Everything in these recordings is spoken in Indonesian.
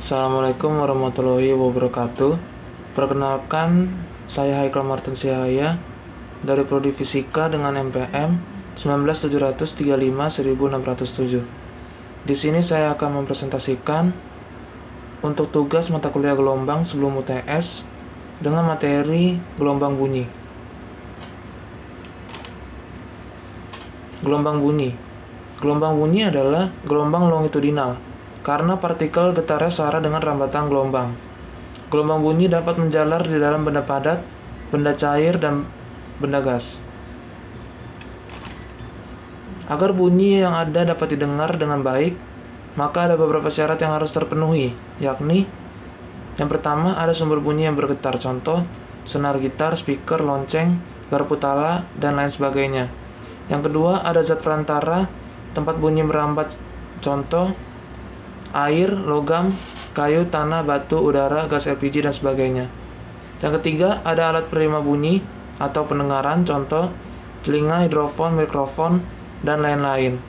Assalamualaikum warahmatullahi wabarakatuh. Perkenalkan, saya Haikal Martin Siahaya dari Prodi Fisika dengan NPM 19735-1607. Di sini saya akan mempresentasikan untuk tugas mata kuliah gelombang sebelum UTS dengan materi gelombang bunyi. Gelombang bunyi. Gelombang bunyi adalah gelombang longitudinal karena partikel getarnya searah dengan rambatan gelombang. Gelombang bunyi dapat menjalar di dalam benda padat, benda cair, dan benda gas. Agar bunyi yang ada dapat didengar dengan baik, maka ada beberapa syarat yang harus terpenuhi, yakni yang pertama, ada sumber bunyi yang bergetar, contoh senar gitar, speaker, lonceng, garpu tala, dan lain sebagainya. Yang kedua, ada zat perantara tempat bunyi merambat, contoh air, logam, kayu, tanah, batu, udara, gas LPG, dan sebagainya. Yang ketiga, ada alat penerima bunyi atau pendengaran, contoh telinga, hidrofon, mikrofon, dan lain-lain.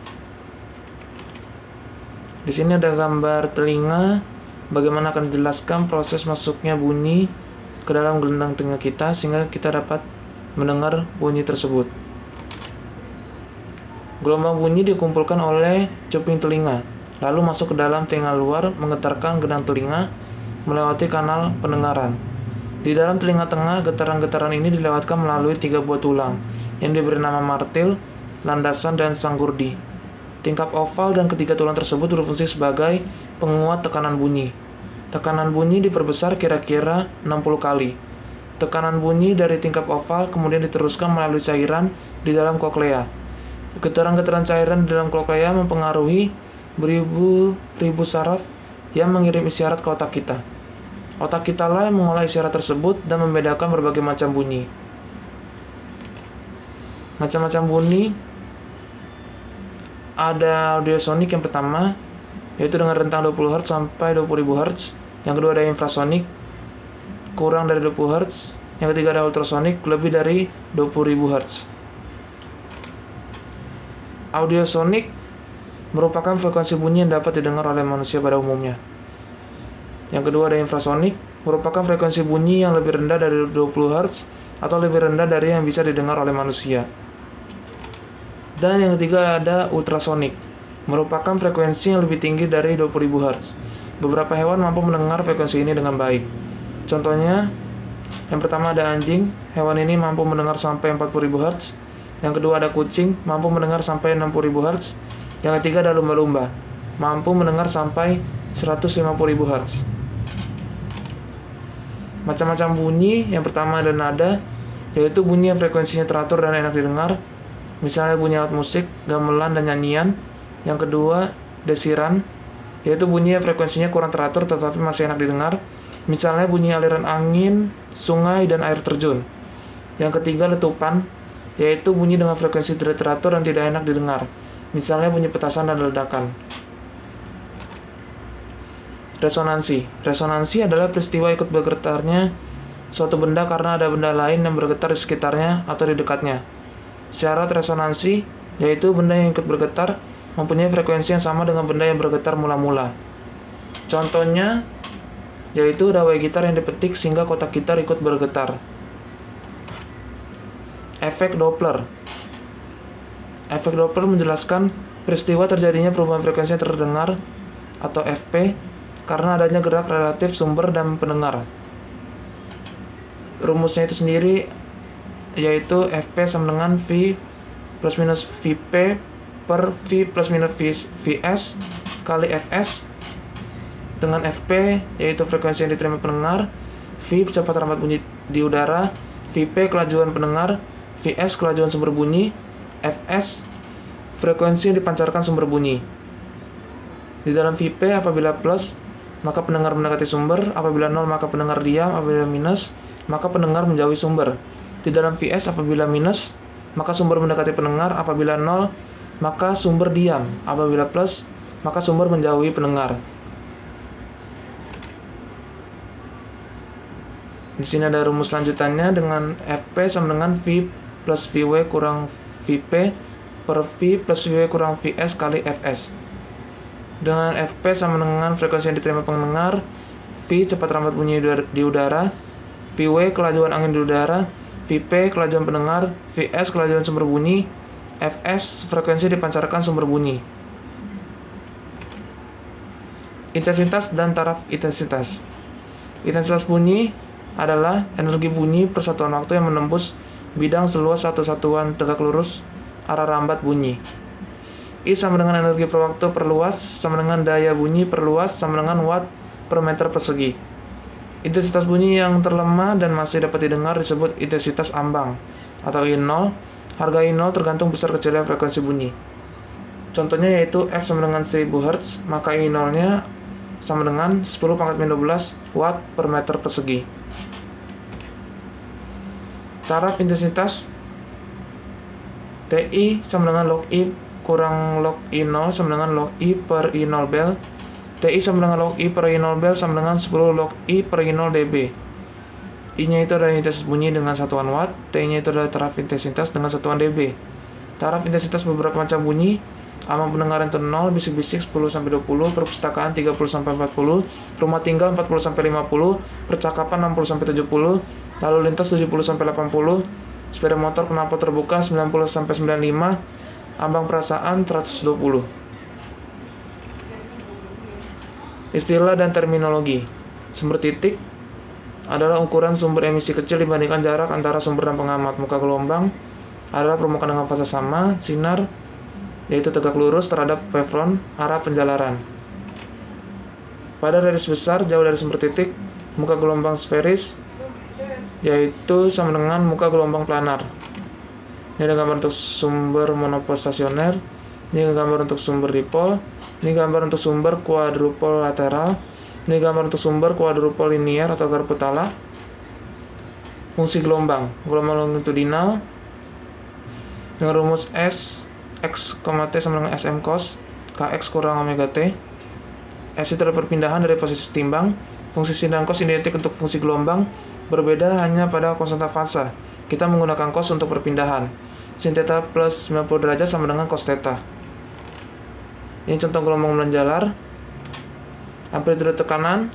Di sini ada gambar telinga, bagaimana akan dijelaskan proses masuknya bunyi ke dalam gelendang telinga kita sehingga kita dapat mendengar bunyi tersebut. Gelombang bunyi dikumpulkan oleh cuping telinga, lalu masuk ke dalam telinga luar, menggetarkan gendang telinga melewati kanal pendengaran. Di dalam telinga tengah, getaran-getaran ini dilewatkan melalui 3 buah tulang yang diberi nama martil, landasan, dan sanggurdi. Tingkap oval dan ketiga tulang tersebut berfungsi sebagai penguat tekanan bunyi. Tekanan bunyi diperbesar kira-kira 60 kali. Tekanan bunyi dari tingkap oval kemudian diteruskan melalui cairan di dalam koklea. Getaran-getaran cairan di dalam koklea mempengaruhi beribu-ribu saraf yang mengirim isyarat ke otak kita. Otak kita lah yang mengolah isyarat tersebut dan membedakan berbagai macam bunyi. Macam-macam bunyi ada audiosonik yang pertama, yaitu dengan rentang 20 Hz sampai 20.000 Hz. Yang kedua ada infrasonik, kurang dari 20 Hz. Yang ketiga ada ultrasonik, lebih dari 20.000 Hz. Audiosonik merupakan frekuensi bunyi yang dapat didengar oleh manusia pada umumnya. Yang kedua ada infrasonik, merupakan frekuensi bunyi yang lebih rendah dari 20 Hz atau lebih rendah dari yang bisa didengar oleh manusia. Dan yang ketiga ada ultrasonik, merupakan frekuensi yang lebih tinggi dari 20.000 Hz. Beberapa hewan mampu mendengar frekuensi ini dengan baik. Contohnya, yang pertama ada anjing, hewan ini mampu mendengar sampai 40.000 Hz. Yang kedua ada kucing, mampu mendengar sampai 60.000 Hz. Yang ketiga ada lumba-lumba, mampu mendengar sampai 150.000 Hz. Macam-macam bunyi, yang pertama ada nada, yaitu bunyi yang frekuensinya teratur dan enak didengar. Misalnya bunyi alat musik, gamelan, dan nyanyian. Yang kedua, desiran, yaitu bunyi yang frekuensinya kurang teratur tetapi masih enak didengar. Misalnya bunyi aliran angin, sungai, dan air terjun. Yang ketiga, letupan, yaitu bunyi dengan frekuensi tidak teratur dan tidak enak didengar. Misalnya bunyi petasan dan ledakan. Resonansi. Resonansi adalah peristiwa ikut bergetarnya suatu benda karena ada benda lain yang bergetar di sekitarnya atau di dekatnya. Syarat resonansi yaitu benda yang ikut bergetar mempunyai frekuensi yang sama dengan benda yang bergetar mula-mula. Contohnya yaitu dawai gitar yang dipetik sehingga kotak gitar ikut bergetar. Efek Doppler. Efek Doppler menjelaskan peristiwa terjadinya perubahan frekuensi yang terdengar atau FP karena adanya gerak relatif sumber dan pendengar. Rumusnya itu sendiri yaitu FP sama dengan V plus minus VP per V plus minus VS kali Fs dengan FP yaitu frekuensi yang diterima pendengar, V kecepatan rambat bunyi di udara, VP kelajuan pendengar, VS kelajuan sumber bunyi, Fs frekuensi yang dipancarkan sumber bunyi. Di dalam VP apabila plus maka pendengar mendekati sumber, apabila 0 maka pendengar diam, apabila minus maka pendengar menjauhi sumber. Di dalam VS apabila minus maka sumber mendekati pendengar, apabila 0 maka sumber diam, apabila plus maka sumber menjauhi pendengar. Di sini ada rumus lanjutannya dengan FP sama dengan V plus VW kurang VP per V plus VW kurang VS kali Fs. dengan Fp sama dengan frekuensi yang diterima pendengar, V cepat rambat bunyi di udara, Vw kelajuan angin di udara, Vp kelajuan pendengar, Vs kelajuan sumber bunyi, Fs frekuensi dipancarkan sumber bunyi. Intensitas dan taraf intensitas. Intensitas bunyi adalah energi bunyi per satuan waktu yang menembus bidang seluas satu satuan tegak lurus arah rambat bunyi. I sama dengan energi per waktu per luas sama dengan daya bunyi per luas sama dengan watt per meter persegi. Intensitas bunyi yang terlemah dan masih dapat didengar disebut intensitas ambang atau I0. Harga I0 tergantung besar kecilnya frekuensi bunyi. Contohnya yaitu F sama dengan 1000 Hz, maka I0-nya sama dengan 10⁻12 watt per meter persegi. Taraf intensitas TI sama dengan log I kurang log I0 sama dengan log I per I0 bel. TI sama dengan log I per I0 bel sama dengan 10 log I per I0 dB. I-nya itu adalah intensitas bunyi dengan satuan watt, T-nya itu adalah taraf intensitas dengan satuan dB. Taraf intensitas beberapa macam bunyi, ambang pendengaran itu 0, bisik-bisik 10-20, perpustakaan 30-40, rumah tinggal 40-50, percakapan 60-70, lalu lintas 70-80, sepeda motor knalpot terbuka 90-95, ambang perasaan 120. Istilah dan terminologi. Sumber titik adalah ukuran sumber emisi kecil dibandingkan jarak antara sumber dan pengamat. Muka gelombang adalah permukaan dengan fase sama. Sinar yaitu tegak lurus terhadap wavefront arah penjalaran. Pada radius besar jauh dari sumber titik, muka gelombang sferis yaitu sama dengan muka gelombang planar. Ini ada gambar untuk sumber monopol stasioner, ini gambar untuk sumber dipol, ini gambar untuk sumber kuadrupol lateral, ini gambar untuk sumber kuadrupol linier atau Garputala. Fungsi gelombang longitudinal dengan rumus S X, T sama dengan SM cos Kx kurang omega T. S itu adalah perpindahan dari posisi timbang. Fungsi sin dan cos identik untuk fungsi gelombang, berbeda hanya pada konstanta fase. Kita menggunakan cos untuk perpindahan. Sin theta plus 90 derajat sama dengan cos theta. Ini contoh gelombang menjalar. Amplitude tekanan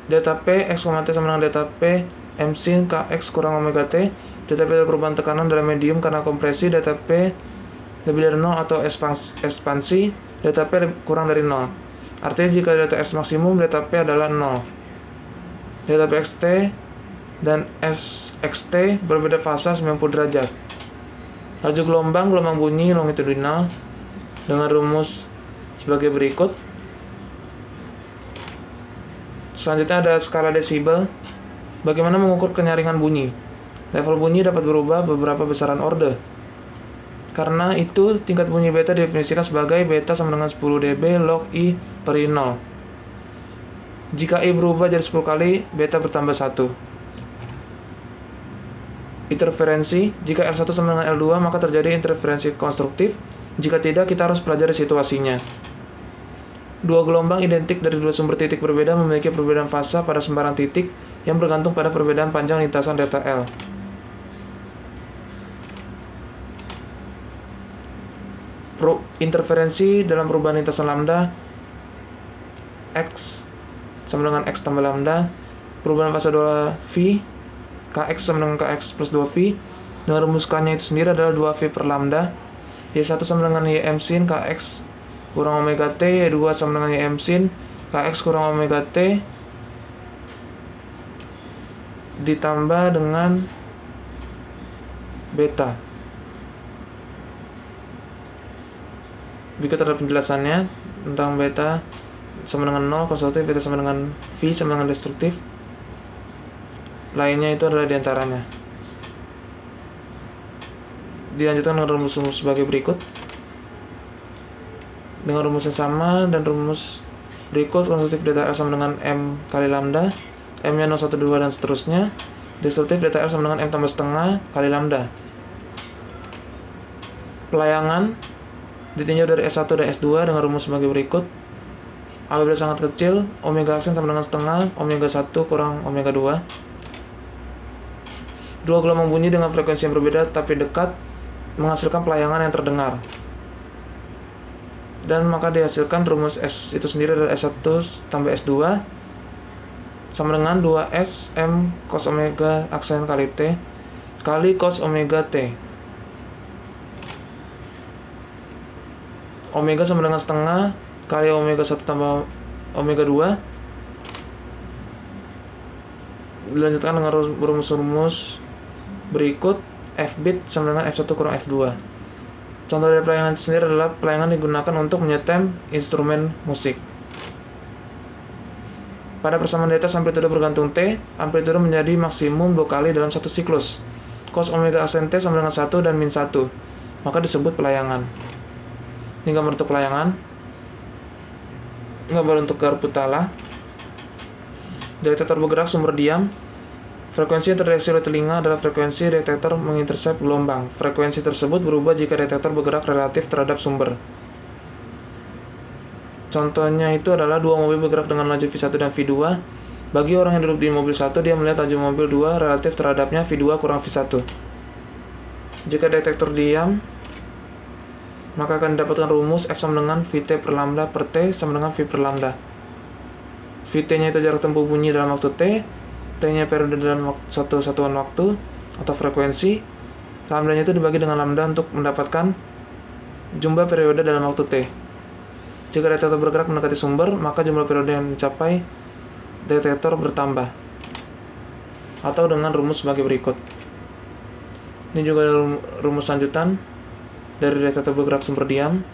delta P X, T sama dengan delta P M sin Kx kurang omega T. Delta P adalah perubahan tekanan dalam medium karena kompresi. Delta P lebih dari 0 atau ekspansi. Delta P kurang dari 0. Artinya jika delta S maksimum, delta P adalah 0. Delta P xt dan SXT berbeda fase 90 derajat. Laju gelombang bunyi longitudinal dengan rumus sebagai berikut. Selanjutnya ada skala desibel. Bagaimana mengukur kenyaringan bunyi? Level bunyi dapat berubah beberapa besaran orde. Karena itu, tingkat bunyi beta didefinisikan sebagai beta sama dengan 10 dB log I per I0. Jika I berubah jadi 10 kali, beta bertambah 1. Interferensi, jika L1 sama dengan L2 maka terjadi interferensi konstruktif. Jika tidak, kita harus pelajari situasinya. Dua gelombang identik dari dua sumber titik berbeda memiliki perbedaan fase pada sembarang titik yang bergantung pada perbedaan panjang lintasan delta L. Interferensi dalam perubahan lintasan lambda X sama dengan X tambah lambda. Perubahan fase 2V Kx sama dengan Kx plus 2V. Dengan rumus K-nya itu sendiri adalah 2V per lambda. Y1 sama dengan Ym sin Kx kurang omega T. Y2 sama dengan Ym sin Kx kurang omega T ditambah dengan beta. Berikut adalah penjelasannya tentang beta sama dengan 0 konstruktif, beta sama dengan V sama dengan destruktif. Lainnya itu adalah diantaranya. Dilanjutkan dengan rumus sebagai berikut. Dengan rumus yang sama dan rumus berikut, konstruktif delta L sama dengan M kali lambda, M-nya 0, 1, 2 dan seterusnya. Destruktif delta L sama dengan M tambah setengah kali lambda. Pelayangan ditinjau dari S1 dan S2 dengan rumus sebagai berikut. Apabila sangat kecil, omega aksen sama dengan setengah omega 1 kurang omega 2. Dua gelombang bunyi dengan frekuensi yang berbeda tapi dekat menghasilkan pelayangan yang terdengar. Dan maka dihasilkan rumus S itu sendiri adalah S1 tambah S2 sama dengan 2S M cos omega aksen kali T kali cos omega T. Omega sama dengan setengah kali omega 1 tambah omega 2. Dilanjutkan dengan rumus-rumus berikut. F bit sama dengan F1 kurang F2. Contoh dari pelayangan itu sendiri adalah pelayangan digunakan untuk menyetem instrumen musik. Pada persamaan di atas amplitudo bergantung T, amplitudo menjadi maksimum 2 kali dalam satu siklus. Cos omega aksen T sama dengan 1 dan min 1. Maka disebut pelayangan. Ini gambar untuk pelayangan. Gambar untuk garpu tala. Detektor bergerak sumber diam. Frekuensi yang terdeteksi oleh telinga adalah frekuensi detektor mengintersep gelombang. Frekuensi tersebut berubah jika detektor bergerak relatif terhadap sumber. Contohnya itu adalah dua mobil bergerak dengan laju V1 dan V2. Bagi orang yang duduk di mobil 1, dia melihat laju mobil 2 relatif terhadapnya V2 kurang V1. Jika detektor diam, maka akan didapatkan rumus F sama dengan Vt per lambda per T sama dengan V per lambda. Vt-nya itu jarak tempuh bunyi dalam waktu T, T-nya periode dalam satu satuan waktu atau frekuensi. Lambda-nya itu dibagi dengan lambda untuk mendapatkan jumlah periode dalam waktu T. Jika detektor bergerak mendekati sumber, maka jumlah periode yang dicapai detektor bertambah. Atau dengan rumus sebagai berikut. Ini juga rumus lanjutan dari detektor bergerak sumber diam.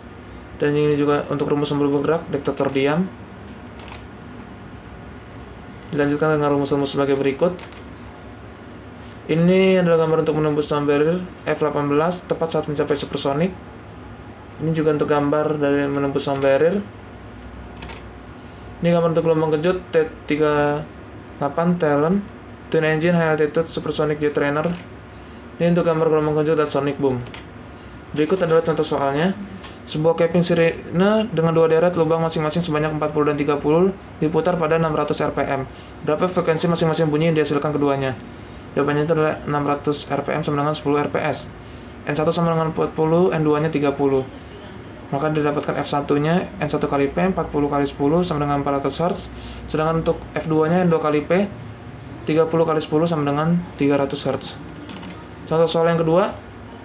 Dan ini juga untuk rumus sumber bergerak detektor diam. Dilanjutkan dengan rumus-rumus sebagai berikut. Ini adalah gambar untuk menembus sound barrier F18 tepat saat mencapai supersonik. Ini juga untuk gambar dari menembus sound barrier. Ini gambar untuk gelombang kejut T38 Talon Twin Engine High Altitude Supersonic Jet Trainer. Ini untuk gambar gelombang kejut dan sonic boom. Berikut adalah contoh soalnya. Sebuah keping sirene dengan dua deret lubang masing-masing sebanyak 40 dan 30 diputar pada 600 rpm. Berapa frekuensi masing-masing bunyi yang dihasilkan keduanya? Jawabannya itu adalah 600 rpm sama dengan 10 rps. N1 sama dengan 40, N2-nya 30. Maka didapatkan F1-nya N1 kali P 40 kali 10 sama dengan 400 Hz. Sedangkan untuk F2-nya N2 kali P 30 kali 10 sama dengan 300 Hz. Contoh soal yang kedua,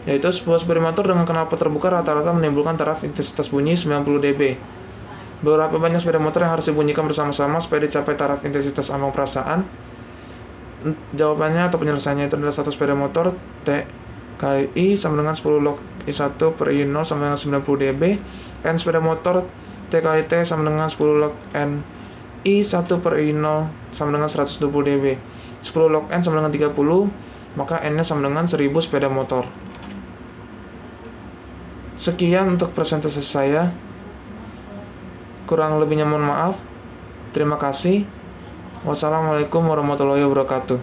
yaitu sebuah sepeda dengan knalpot terbuka rata-rata menimbulkan taraf intensitas bunyi 90 dB. Berapa banyak sepeda motor yang harus dibunyikan bersama-sama supaya dicapai taraf intensitas ambang perasaan? Jawabannya atau penyelesaiannya itu adalah satu sepeda motor T kali I sama dengan 10 log I1 per I0 sama dengan 90 dB. N sepeda motor T kali T sama dengan 10 log N I1 per I0 sama dengan 120 dB. 10 log N sama dengan 30, maka N-nya sama dengan 1000 sepeda motor. Sekian untuk presentasi saya. Kurang lebihnya mohon maaf. Terima kasih. Wassalamualaikum warahmatullahi wabarakatuh.